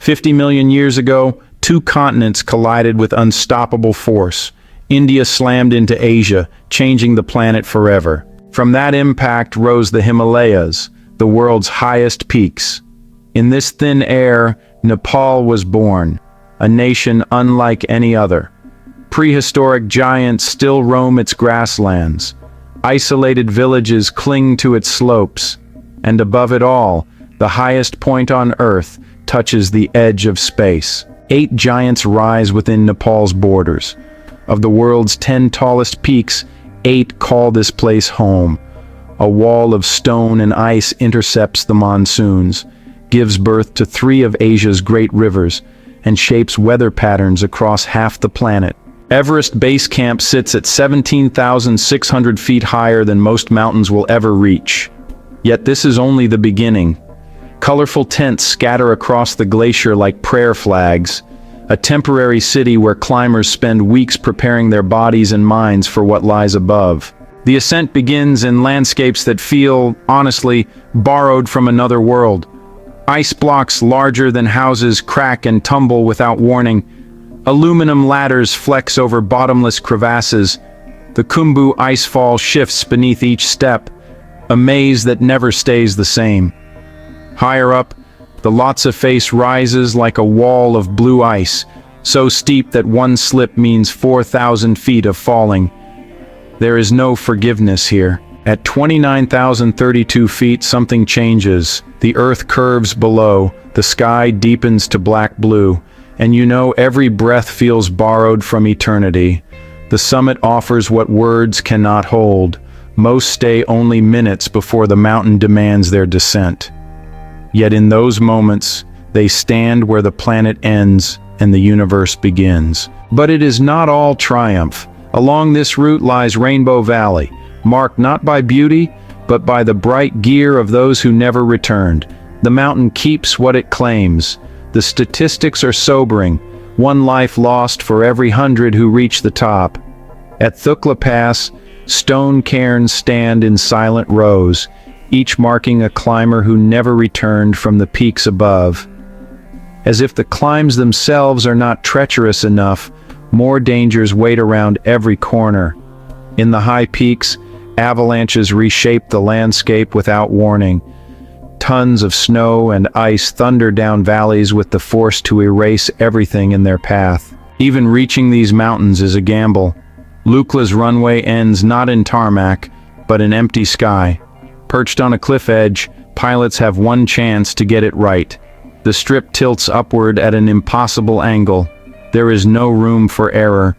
50 million years ago, two continents collided with unstoppable force. India slammed into Asia, changing the planet forever. From that impact rose the Himalayas, the world's highest peaks. In this thin air, Nepal was born, a nation unlike any other. Prehistoric giants still roam its grasslands. Isolated villages cling to its slopes. And above it all, the highest point on Earth touches the edge of space. 8 giants rise within Nepal's borders. Of the world's 10 tallest peaks, 8 call this place home. A wall of stone and ice intercepts the monsoons, gives birth to 3 of Asia's great rivers, and shapes weather patterns across half the planet. Everest Base Camp sits at 17,600 feet higher than most mountains will ever reach. Yet this is only the beginning. Colorful tents scatter across the glacier like prayer flags, a temporary city where climbers spend weeks preparing their bodies and minds for what lies above. The ascent begins in landscapes that feel, honestly, borrowed from another world. Ice blocks larger than houses crack and tumble without warning. Aluminum ladders flex over bottomless crevasses. The Khumbu icefall shifts beneath each step, a maze that never stays the same. Higher up, the Lhotse face rises like a wall of blue ice, so steep that one slip means 4,000 feet of falling. There is no forgiveness here. At 29,032 feet, something changes. The earth curves below, the sky deepens to black blue, and you know every breath feels borrowed from eternity. The summit offers what words cannot hold. Most stay only minutes before the mountain demands their descent. Yet in those moments, they stand where the planet ends and the universe begins. But it is not all triumph. Along this route lies Rainbow Valley, marked not by beauty, but by the bright gear of those who never returned. The mountain keeps what it claims. The statistics are sobering, 1 life lost for every 100 who reach the top. At Thukla Pass, stone cairns stand in silent rows, each marking a climber who never returned from the peaks above. As if the climbs themselves are not treacherous enough, more dangers wait around every corner. In the high peaks, avalanches reshape the landscape without warning. Tons of snow and ice thunder down valleys with the force to erase everything in their path. Even reaching these mountains is a gamble. Lukla's runway ends not in tarmac, but in empty sky. Perched on a cliff edge, pilots have one chance to get it right. The strip tilts upward at an impossible angle. There is no room for error.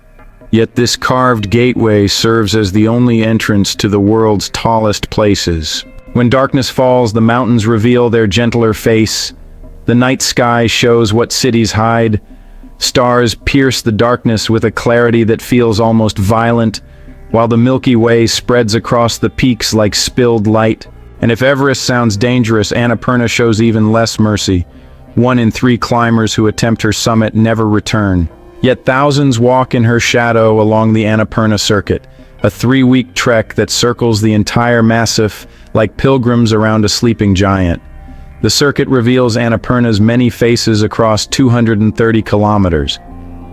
Yet this carved gateway serves as the only entrance to the world's tallest places. When darkness falls, the mountains reveal their gentler face. The night sky shows what cities hide. Stars pierce the darkness with a clarity that feels almost violent, while the Milky Way spreads across the peaks like spilled light. And if Everest sounds dangerous, Annapurna shows even less mercy. 1 in 3 climbers who attempt her summit never return. Yet thousands walk in her shadow along the Annapurna circuit, a 3-week trek that circles the entire massif like pilgrims around a sleeping giant. The circuit reveals Annapurna's many faces across 230 kilometers.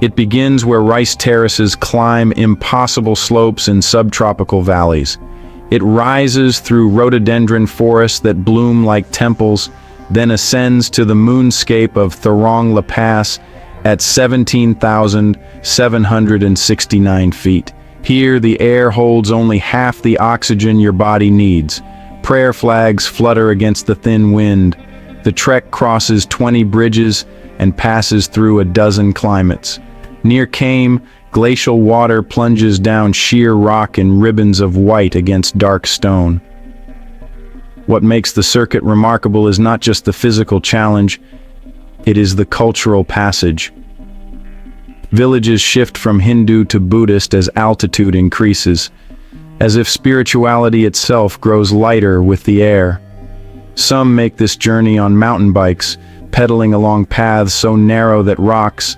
It begins where rice terraces climb impossible slopes in subtropical valleys. It rises through rhododendron forests that bloom like temples, then ascends to the moonscape of Thorong La Pass at 17,769 feet. Here, the air holds only half the oxygen your body needs. Prayer flags flutter against the thin wind. The trek crosses 20 bridges and passes through a dozen climates. Near Kame, glacial water plunges down sheer rock in ribbons of white against dark stone. What makes the circuit remarkable is not just the physical challenge, it is the cultural passage. Villages shift from Hindu to Buddhist as altitude increases, as if spirituality itself grows lighter with the air. Some make this journey on mountain bikes, pedaling along paths so narrow that rocks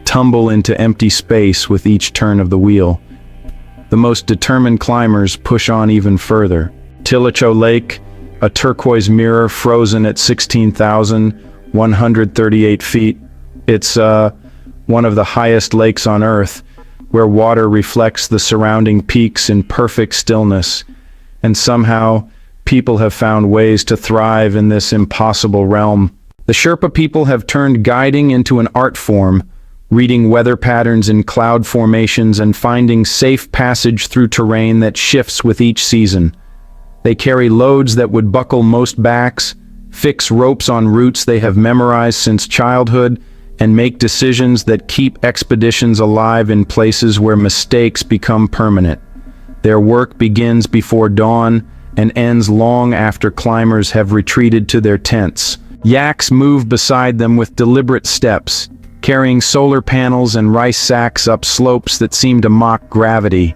tumble into empty space with each turn of the wheel. The most determined climbers push on even further. Tilicho Lake, a turquoise mirror frozen at 16,000, 138 feet. It's one of the highest lakes on Earth, where water reflects the surrounding peaks in perfect stillness. And somehow, people have found ways to thrive in this impossible realm. The Sherpa people have turned guiding into an art form, reading weather patterns in cloud formations and finding safe passage through terrain that shifts with each season. They carry loads that would buckle most backs, fix ropes on routes they have memorized since childhood, and make decisions that keep expeditions alive in places where mistakes become permanent. Their work begins before dawn and ends long after climbers have retreated to their tents. Yaks move beside them with deliberate steps, carrying solar panels and rice sacks up slopes that seem to mock gravity.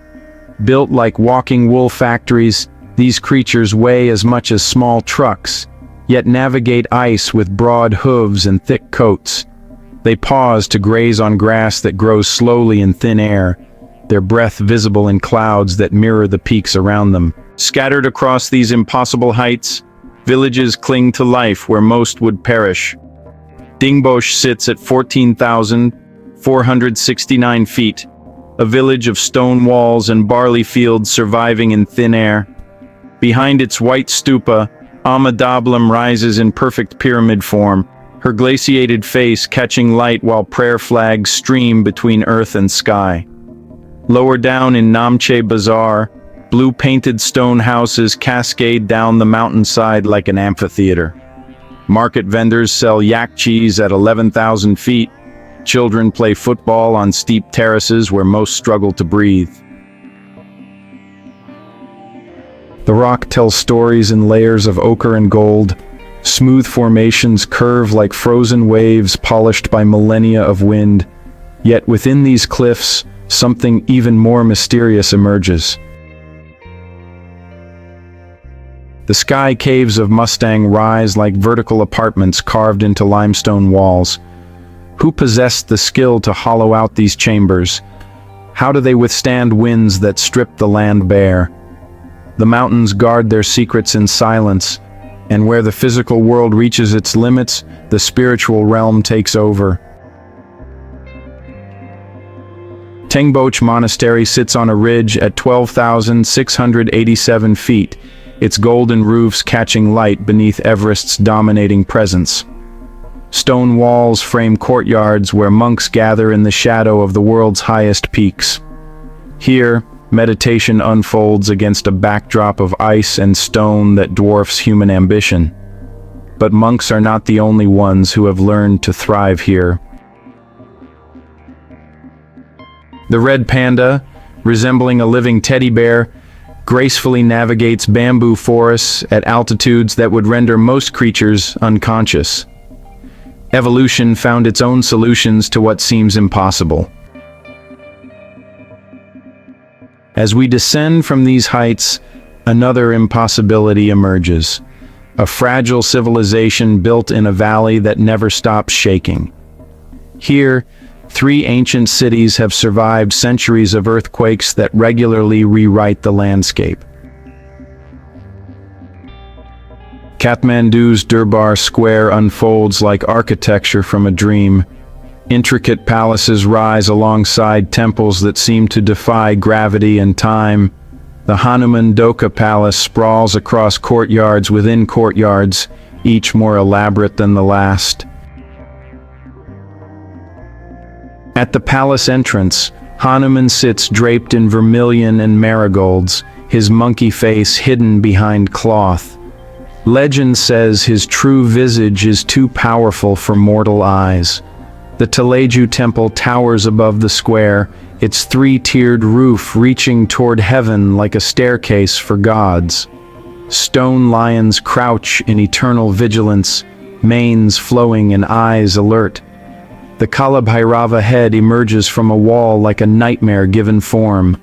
Built like walking wool factories, these creatures weigh as much as small trucks, yet navigate ice with broad hooves and thick coats. They pause to graze on grass that grows slowly in thin air, their breath visible in clouds that mirror the peaks around them. Scattered across these impossible heights, villages cling to life where most would perish. Dingboche sits at 14,469 feet, a village of stone walls and barley fields surviving in thin air. Behind its white stupa, Amadablam rises in perfect pyramid form, her glaciated face catching light while prayer flags stream between earth and sky. Lower down in Namche Bazaar, blue-painted stone houses cascade down the mountainside like an amphitheater. Market vendors sell yak cheese at 11,000 feet. Children play football on steep terraces where most struggle to breathe. The rock tells stories in layers of ochre and gold. Smooth formations curve like frozen waves polished by millennia of wind. Yet within these cliffs, something even more mysterious emerges. The sky caves of Mustang rise like vertical apartments carved into limestone walls. Who possessed the skill to hollow out these chambers? How do they withstand winds that strip the land bare? The mountains guard their secrets in silence, and where the physical world reaches its limits, the spiritual realm takes over. Tengboche Monastery sits on a ridge at 12,687 feet, its golden roofs catching light beneath Everest's dominating presence. Stone walls frame courtyards where monks gather in the shadow of the world's highest peaks. Here, meditation unfolds against a backdrop of ice and stone that dwarfs human ambition. But monks are not the only ones who have learned to thrive here. The red panda, resembling a living teddy bear, gracefully navigates bamboo forests at altitudes that would render most creatures unconscious. Evolution found its own solutions to what seems impossible. As we descend from these heights, another impossibility emerges. A fragile civilization built in a valley that never stops shaking. Here, 3 ancient cities have survived centuries of earthquakes that regularly rewrite the landscape. Kathmandu's Durbar Square unfolds like architecture from a dream. Intricate palaces rise alongside temples that seem to defy gravity and time. The Hanuman Doka Palace sprawls across courtyards within courtyards, each more elaborate than the last. At the palace entrance, Hanuman sits draped in vermilion and marigolds, his monkey face hidden behind cloth. Legend says his true visage is too powerful for mortal eyes. The Teleju temple towers above the square, its 3-tiered roof reaching toward heaven like a staircase for gods. Stone lions crouch in eternal vigilance, manes flowing and eyes alert. The Kalabhairava head emerges from a wall like a nightmare given form.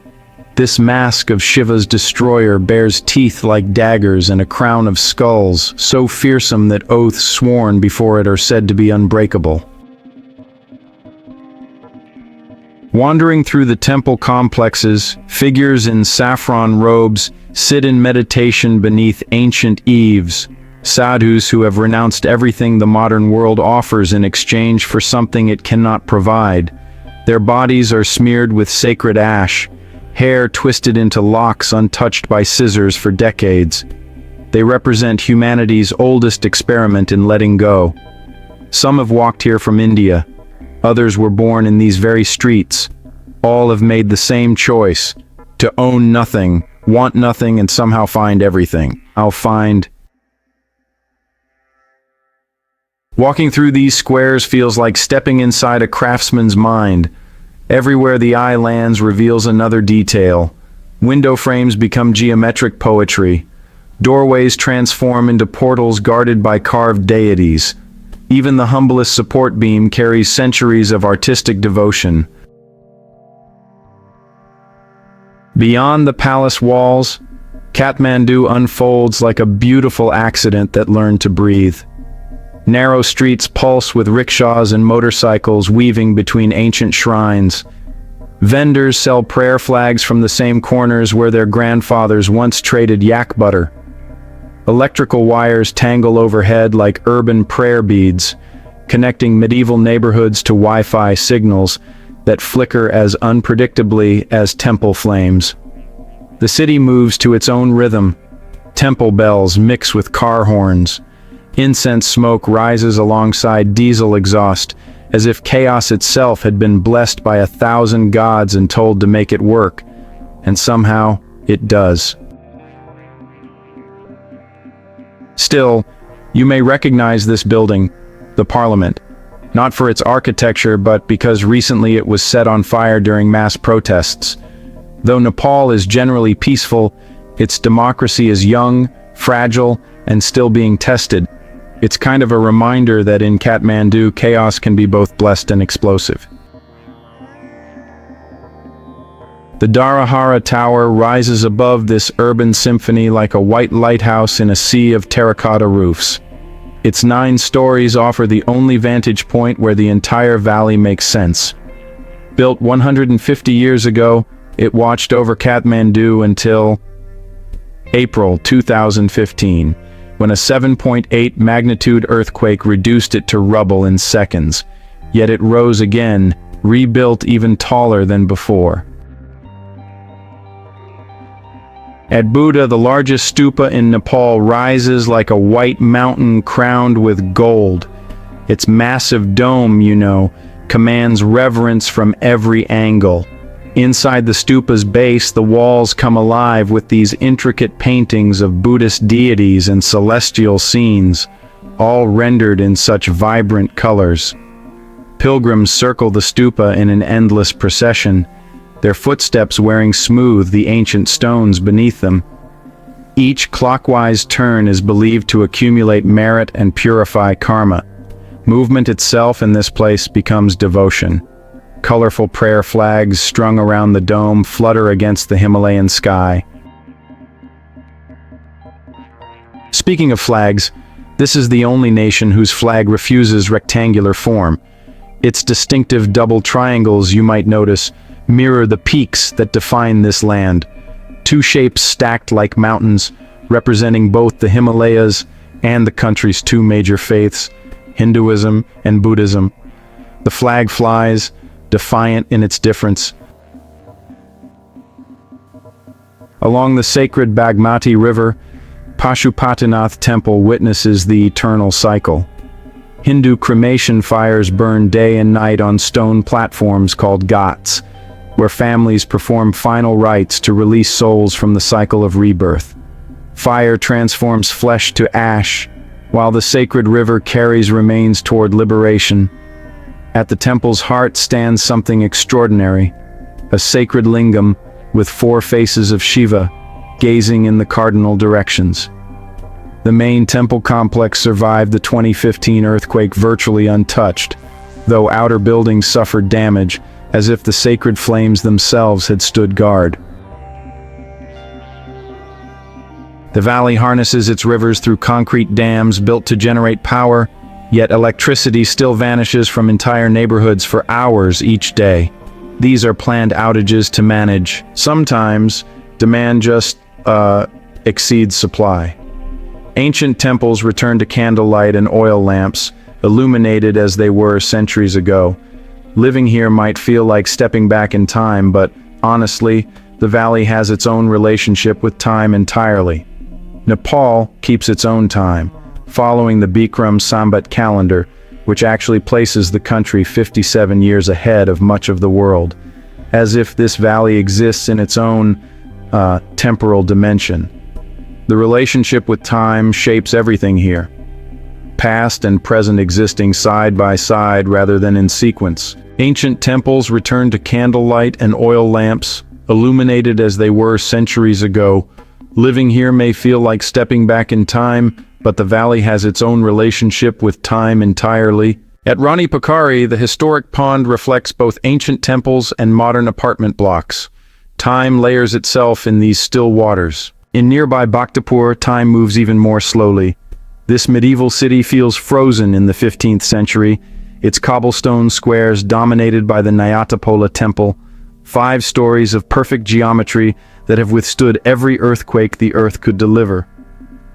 This mask of Shiva's destroyer bears teeth like daggers and a crown of skulls, so fearsome that oaths sworn before it are said to be unbreakable. Wandering through the temple complexes, figures in saffron robes sit in meditation beneath ancient eaves, Sadhus who have renounced everything the modern world offers in exchange for something it cannot provide. Their bodies are smeared with sacred ash, hair twisted into locks untouched by scissors for decades. They represent humanity's oldest experiment in letting go. Some have walked here from India. Others were born in these very streets. All have made the same choice: to own nothing, want nothing, and somehow find everything. Walking through these squares feels like stepping inside a craftsman's mind. Everywhere the eye lands reveals another detail. Window frames become geometric poetry. Doorways transform into portals guarded by carved deities. Even the humblest support beam carries centuries of artistic devotion. Beyond the palace walls, Kathmandu unfolds like a beautiful accident that learned to breathe. Narrow streets pulse with rickshaws and motorcycles weaving between ancient shrines. Vendors sell prayer flags from the same corners where their grandfathers once traded yak butter. Electrical wires tangle overhead like urban prayer beads, connecting medieval neighborhoods to Wi-Fi signals that flicker as unpredictably as temple flames. The city moves to its own rhythm. Temple bells mix with car horns. Incense smoke rises alongside diesel exhaust, as if chaos itself had been blessed by 1,000 gods and told to make it work. And somehow, it does. Still, you may recognize this building, the Parliament, not for its architecture but because recently it was set on fire during mass protests. Though Nepal is generally peaceful, its democracy is young, fragile, and still being tested. It's kind of a reminder that in Kathmandu, chaos can be both blessed and explosive. The Dharahara Tower rises above this urban symphony like a white lighthouse in a sea of terracotta roofs. Its 9 stories offer the only vantage point where the entire valley makes sense. Built 150 years ago, it watched over Kathmandu until April 2015. When a 7.8 magnitude earthquake reduced it to rubble in seconds. Yet it rose again, rebuilt even taller than before. At Buddha, the largest stupa in Nepal, rises like a white mountain crowned with gold. Its massive dome, commands reverence from every angle. Inside the stupa's base, the walls come alive with these intricate paintings of Buddhist deities and celestial scenes, all rendered in such vibrant colors. Pilgrims circle the stupa in an endless procession, their footsteps wearing smooth the ancient stones beneath them. Each clockwise turn is believed to accumulate merit and purify karma. Movement itself in this place becomes devotion. Colorful prayer flags strung around the dome flutter against the Himalayan sky. Speaking of flags, this is the only nation whose flag refuses rectangular form. Its distinctive double triangles, you might notice, mirror the peaks that define this land. 2 shapes stacked like mountains, representing both the Himalayas and the country's 2 major faiths, Hinduism and Buddhism. The flag flies, defiant in its difference. Along the sacred Bagmati River, Pashupatinath temple witnesses the eternal cycle. Hindu cremation fires burn day and night on stone platforms called ghats, where families perform final rites to release souls from the cycle of rebirth. Fire transforms flesh to ash, while the sacred river carries remains toward liberation. At the temple's heart stands something extraordinary, a sacred lingam with 4 faces of Shiva, gazing in the cardinal directions. The main temple complex survived the 2015 earthquake virtually untouched, though outer buildings suffered damage, as if the sacred flames themselves had stood guard. The valley harnesses its rivers through concrete dams built to generate power, yet electricity still vanishes from entire neighborhoods for hours each day. These are planned outages to manage. Sometimes, demand just exceeds supply. Ancient temples return to candlelight and oil lamps, illuminated as they were centuries ago. Living here might feel like stepping back in time, but honestly, the valley has its own relationship with time entirely. Nepal keeps its own time, following the Bikram Sambat calendar, which actually places the country 57 years ahead of much of the world, as if this valley exists in its own temporal dimension. The relationship with time shapes everything here, past and present existing side by side rather than in sequence. Ancient temples return to candlelight and oil lamps, illuminated as they were centuries ago. Living here may feel like stepping back in time, but the valley has its own relationship with time entirely. At Rani Pokhari, the historic pond reflects both ancient temples and modern apartment blocks. Time layers itself in these still waters. In nearby Bhaktapur, time moves even more slowly. This medieval city feels frozen in the 15th century, its cobblestone squares dominated by the Nyatapola temple, 5 stories of perfect geometry that have withstood every earthquake the earth could deliver.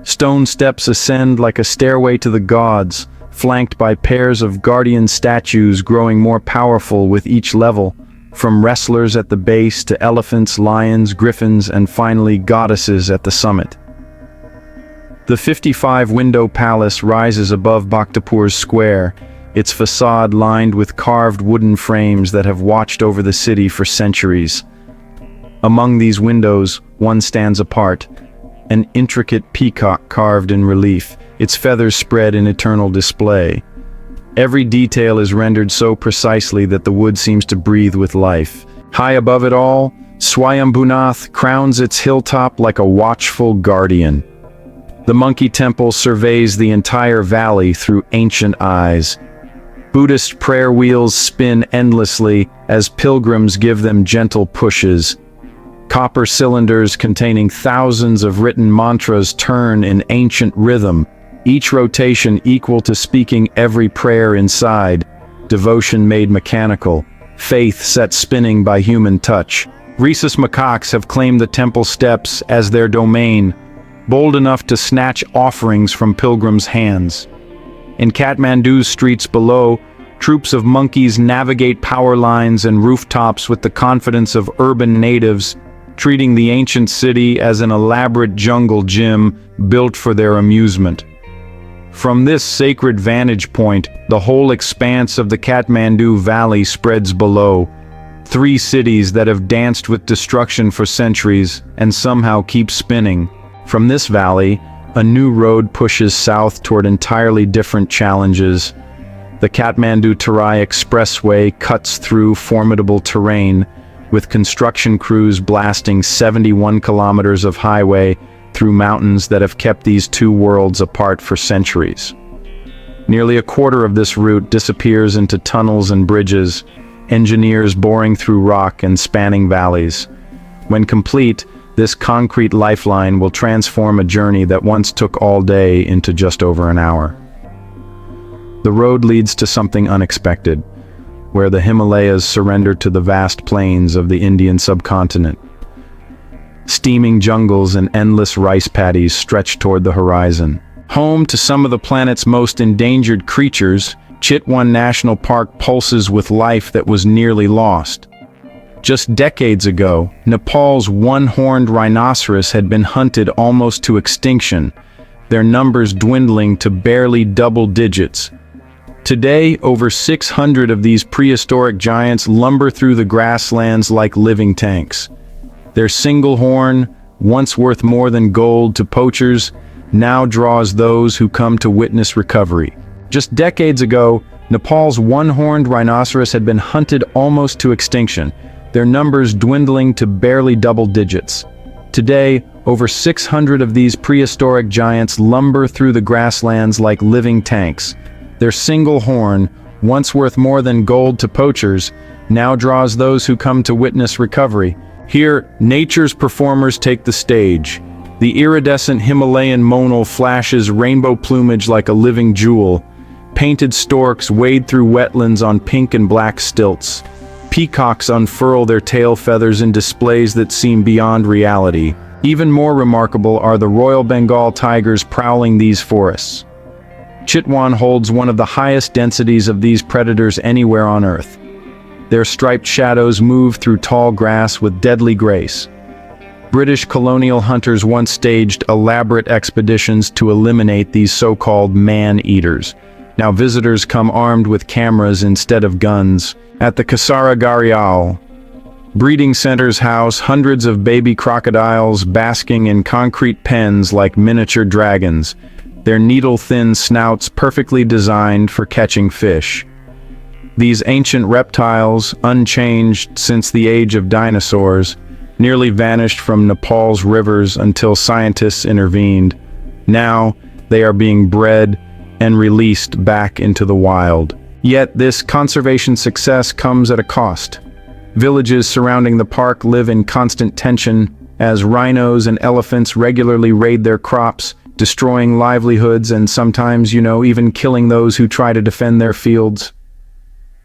Stone steps ascend like a stairway to the gods, flanked by pairs of guardian statues growing more powerful with each level, from wrestlers at the base to elephants, lions, griffins, and finally goddesses at the summit. The 55-window palace rises above Bhaktapur's square, its facade lined with carved wooden frames that have watched over the city for centuries. Among these windows, one stands apart, an intricate peacock carved in relief, its feathers spread in eternal display. Every detail is rendered so precisely that the wood seems to breathe with life. High above it all, Swayambhunath crowns its hilltop like a watchful guardian. The monkey temple surveys the entire valley through ancient eyes. Buddhist prayer wheels spin endlessly as pilgrims give them gentle pushes. Copper cylinders containing thousands of written mantras turn in ancient rhythm, each rotation equal to speaking every prayer inside, devotion made mechanical, faith set spinning by human touch. Rhesus macaques have claimed the temple steps as their domain, bold enough to snatch offerings from pilgrims' hands. In Kathmandu's streets below, troops of monkeys navigate power lines and rooftops with the confidence of urban natives, treating the ancient city as an elaborate jungle gym built for their amusement. From this sacred vantage point, the whole expanse of the Kathmandu Valley spreads below. 3 cities that have danced with destruction for centuries and somehow keep spinning. From this valley, a new road pushes south toward entirely different challenges. The Kathmandu-Terai Expressway cuts through formidable terrain, with construction crews blasting 71 kilometers of highway through mountains that have kept these two worlds apart for centuries. Nearly a quarter of this route disappears into tunnels and bridges, engineers boring through rock and spanning valleys. When complete, this concrete lifeline will transform a journey that once took all day into just over an hour. The road leads to something unexpected, where the Himalayas surrender to the vast plains of the Indian subcontinent. Steaming jungles and endless rice paddies stretch toward the horizon. Home to some of the planet's most endangered creatures, Chitwan National Park pulses with life that was nearly lost. Just decades ago, Nepal's one-horned rhinoceros had been hunted almost to extinction, their numbers dwindling to barely double digits. Today, over 600 of these prehistoric giants lumber through the grasslands like living tanks. Their single horn, once worth more than gold to poachers, now draws those who come to witness recovery. Just decades ago, Nepal's one-horned rhinoceros had been hunted almost to extinction, their numbers dwindling to barely double digits. Today, over 600 of these prehistoric giants lumber through the grasslands like living tanks. Their single horn, once worth more than gold to poachers, now draws those who come to witness recovery. Here, nature's performers take the stage. The iridescent Himalayan monal flashes rainbow plumage like a living jewel. Painted storks wade through wetlands on pink and black stilts. Peacocks unfurl their tail feathers in displays that seem beyond reality. Even more remarkable are the Royal Bengal tigers prowling these forests. Chitwan holds one of the highest densities of these predators anywhere on Earth. Their striped shadows move through tall grass with deadly grace. British colonial hunters once staged elaborate expeditions to eliminate these so-called man-eaters. Now visitors come armed with cameras instead of guns. At the Kasaragarial breeding centers house hundreds of baby crocodiles basking in concrete pens like miniature dragons, their needle-thin snouts perfectly designed for catching fish. These ancient reptiles, unchanged since the age of dinosaurs, nearly vanished from Nepal's rivers until scientists intervened. Now, they are being bred and released back into the wild. Yet this conservation success comes at a cost. Villages surrounding the park live in constant tension as rhinos and elephants regularly raid their crops, destroying livelihoods and sometimes, even killing those who try to defend their fields.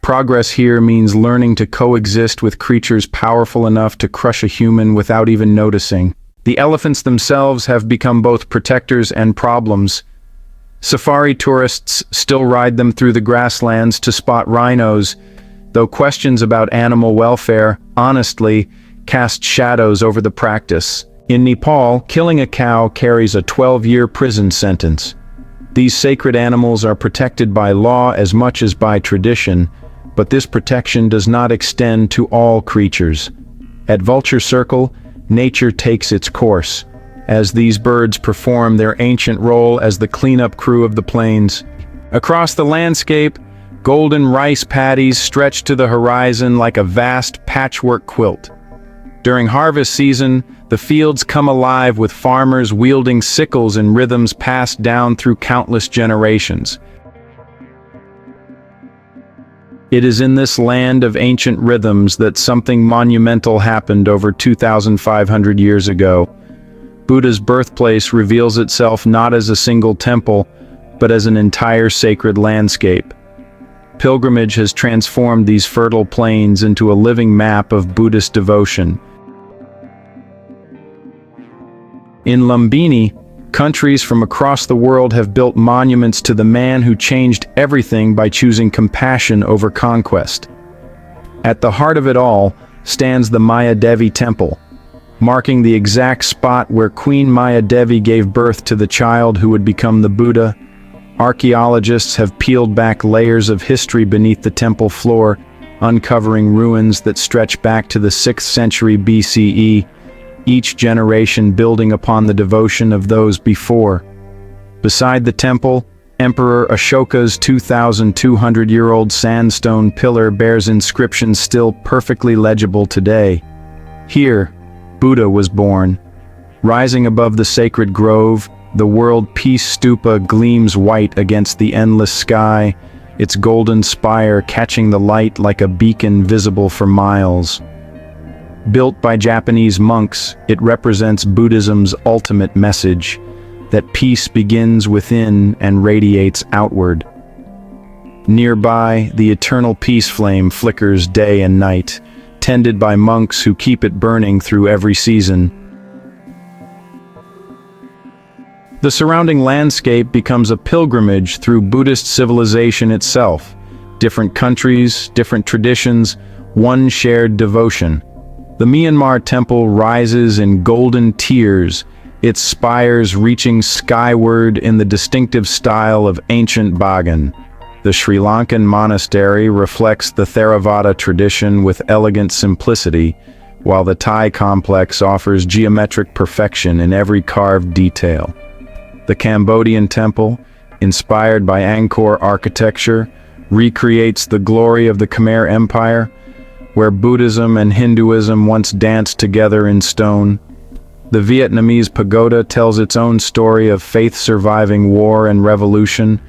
Progress here means learning to coexist with creatures powerful enough to crush a human without even noticing. The elephants themselves have become both protectors and problems. Safari tourists still ride them through the grasslands to spot rhinos, though questions about animal welfare, honestly, cast shadows over the practice. In Nepal, killing a cow carries a 12-year prison sentence. These sacred animals are protected by law as much as by tradition, but this protection does not extend to all creatures. At Vulture Circle, nature takes its course, as these birds perform their ancient role as the cleanup crew of the plains. Across the landscape, golden rice paddies stretch to the horizon like a vast patchwork quilt. During harvest season, the fields come alive with farmers wielding sickles in rhythms passed down through countless generations. It is in this land of ancient rhythms that something monumental happened over 2,500 years ago. Buddha's birthplace reveals itself not as a single temple, but as an entire sacred landscape. Pilgrimage has transformed these fertile plains into a living map of Buddhist devotion. In Lumbini, countries from across the world have built monuments to the man who changed everything by choosing compassion over conquest. At the heart of it all stands the Maya Devi temple, marking the exact spot where Queen Maya Devi gave birth to the child who would become the Buddha. Archaeologists have peeled back layers of history beneath the temple floor, uncovering ruins that stretch back to the 6th century BCE, each generation building upon the devotion of those before. Beside the temple, Emperor Ashoka's 2,200-year-old sandstone pillar bears inscriptions still perfectly legible today. Here, Buddha was born. Rising above the sacred grove, the World Peace Stupa gleams white against the endless sky, its golden spire catching the light like a beacon visible for miles. Built by Japanese monks, it represents Buddhism's ultimate message, that peace begins within and radiates outward. Nearby, the eternal peace flame flickers day and night, tended by monks who keep it burning through every season. The surrounding landscape becomes a pilgrimage through Buddhist civilization itself. Different countries, different traditions, one shared devotion. The Myanmar temple rises in golden tiers, its spires reaching skyward in the distinctive style of ancient Bagan. The Sri Lankan monastery reflects the Theravada tradition with elegant simplicity, while the Thai complex offers geometric perfection in every carved detail. The Cambodian temple, inspired by Angkor architecture, recreates the glory of the Khmer Empire, where Buddhism and Hinduism once danced together in stone. The Vietnamese pagoda tells its own story of faith surviving war and revolution,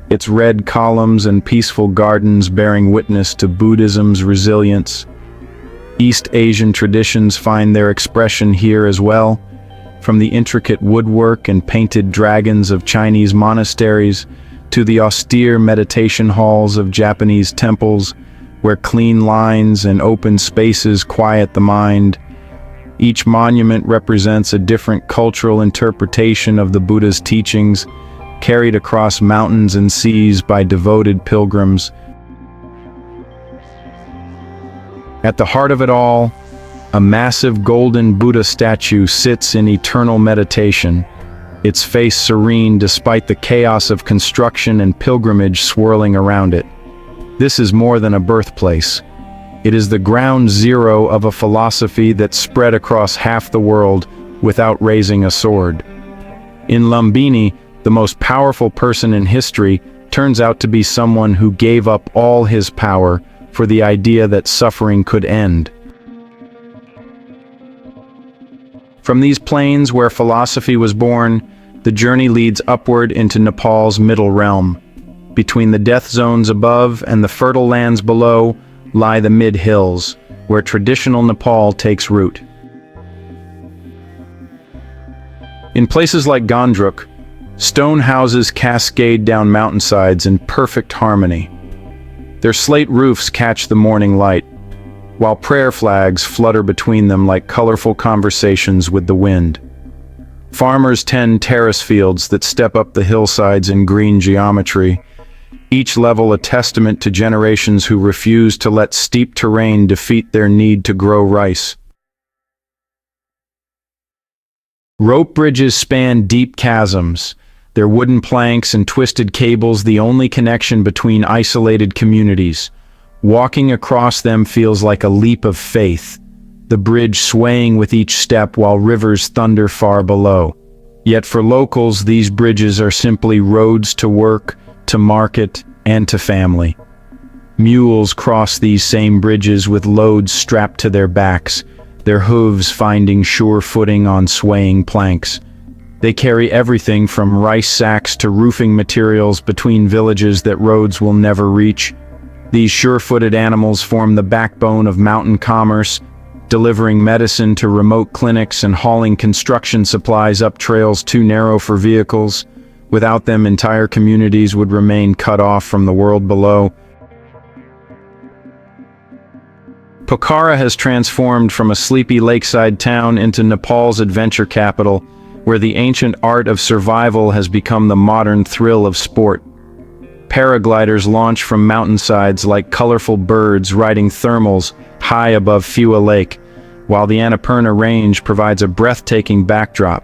its red columns and peaceful gardens bearing witness to Buddhism's resilience. East Asian traditions find their expression here as well, from the intricate woodwork and painted dragons of Chinese monasteries to the austere meditation halls of Japanese temples, where clean lines and open spaces quiet the mind. Each monument represents a different cultural interpretation of the Buddha's teachings, carried across mountains and seas by devoted pilgrims. At the heart of it all, a massive golden Buddha statue sits in eternal meditation, its face serene despite the chaos of construction and pilgrimage swirling around it. This is more than a birthplace. It is the ground zero of a philosophy that spread across half the world without raising a sword. In Lumbini, the most powerful person in history turns out to be someone who gave up all his power for the idea that suffering could end. From these plains where philosophy was born, the journey leads upward into Nepal's middle realm. Between the death zones above and the fertile lands below lie the mid-hills, where traditional Nepal takes root. In places like Gandruk, stone houses cascade down mountainsides in perfect harmony. Their slate roofs catch the morning light, while prayer flags flutter between them like colorful conversations with the wind. Farmers tend terrace fields that step up the hillsides in green geometry, each level a testament to generations who refuse to let steep terrain defeat their need to grow rice. Rope bridges span deep chasms, their wooden planks and twisted cables the only connection between isolated communities. Walking across them feels like a leap of faith, the bridge swaying with each step while rivers thunder far below. Yet for locals, these bridges are simply roads to work, to market, and to family. Mules cross these same bridges with loads strapped to their backs, their hooves finding sure footing on swaying planks. They carry everything from rice sacks to roofing materials between villages that roads will never reach. These sure-footed animals form the backbone of mountain commerce, delivering medicine to remote clinics and hauling construction supplies up trails too narrow for vehicles. Without them, entire communities would remain cut off from the world below. Pokhara has transformed from a sleepy lakeside town into Nepal's adventure capital, where the ancient art of survival has become the modern thrill of sport. Paragliders launch from mountainsides like colorful birds riding thermals high above Phua Lake, while the Annapurna Range provides a breathtaking backdrop.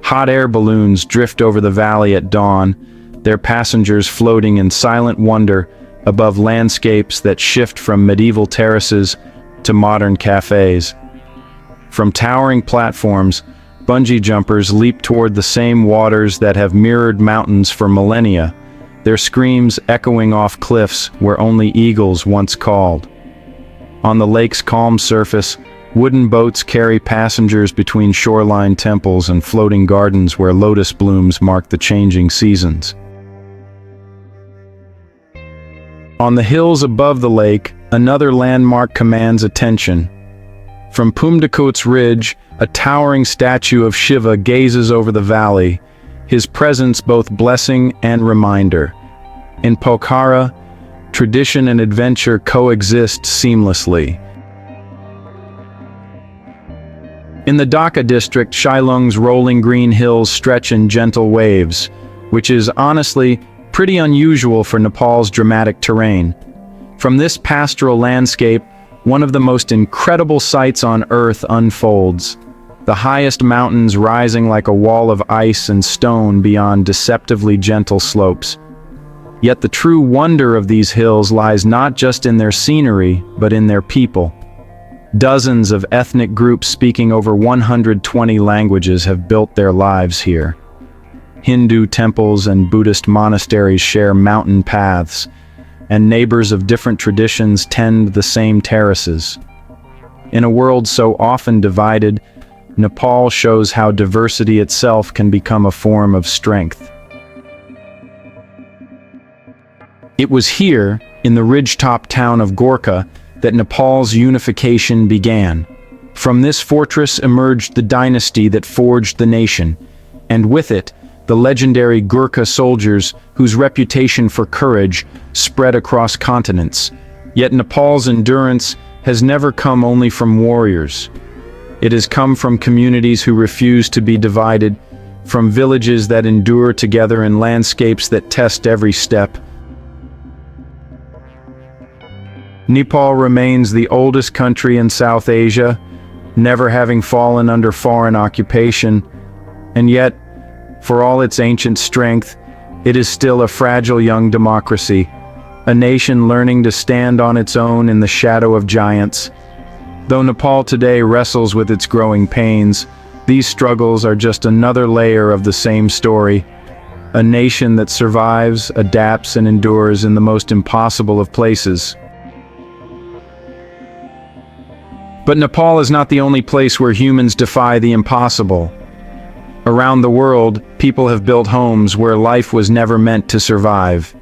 Hot air balloons drift over the valley at dawn, their passengers floating in silent wonder above landscapes that shift from medieval terraces to modern cafes. From towering platforms, bungee jumpers leap toward the same waters that have mirrored mountains for millennia, their screams echoing off cliffs where only eagles once called. On the lake's calm surface, wooden boats carry passengers between shoreline temples and floating gardens where lotus blooms mark the changing seasons. On the hills above the lake, another landmark commands attention. From Pumdakot's ridge, a towering statue of Shiva gazes over the valley, his presence both blessing and reminder. In Pokhara, tradition and adventure coexist seamlessly. In the Dhaka district, Shillong's rolling green hills stretch in gentle waves, which is honestly pretty unusual for Nepal's dramatic terrain. From this pastoral landscape, one of the most incredible sights on Earth unfolds. The highest mountains rising like a wall of ice and stone beyond deceptively gentle slopes. Yet the true wonder of these hills lies not just in their scenery, but in their people. Dozens of ethnic groups speaking over 120 languages have built their lives here. Hindu temples and Buddhist monasteries share mountain paths, and neighbors of different traditions tend the same terraces. In a world so often divided, Nepal shows how diversity itself can become a form of strength. It was here, in the ridgetop town of Gorkha, that Nepal's unification began. From this fortress emerged the dynasty that forged the nation, and with it, the legendary Gurkha soldiers whose reputation for courage spread across continents. Yet Nepal's endurance has never come only from warriors. It has come from communities who refuse to be divided, from villages that endure together in landscapes that test every step. Nepal remains the oldest country in South Asia, never having fallen under foreign occupation, and yet, for all its ancient strength, it is still a fragile young democracy, a nation learning to stand on its own in the shadow of giants. Though Nepal today wrestles with its growing pains, these struggles are just another layer of the same story, a nation that survives, adapts, and endures in the most impossible of places. But Nepal is not the only place where humans defy the impossible. Around the world, people have built homes where life was never meant to survive.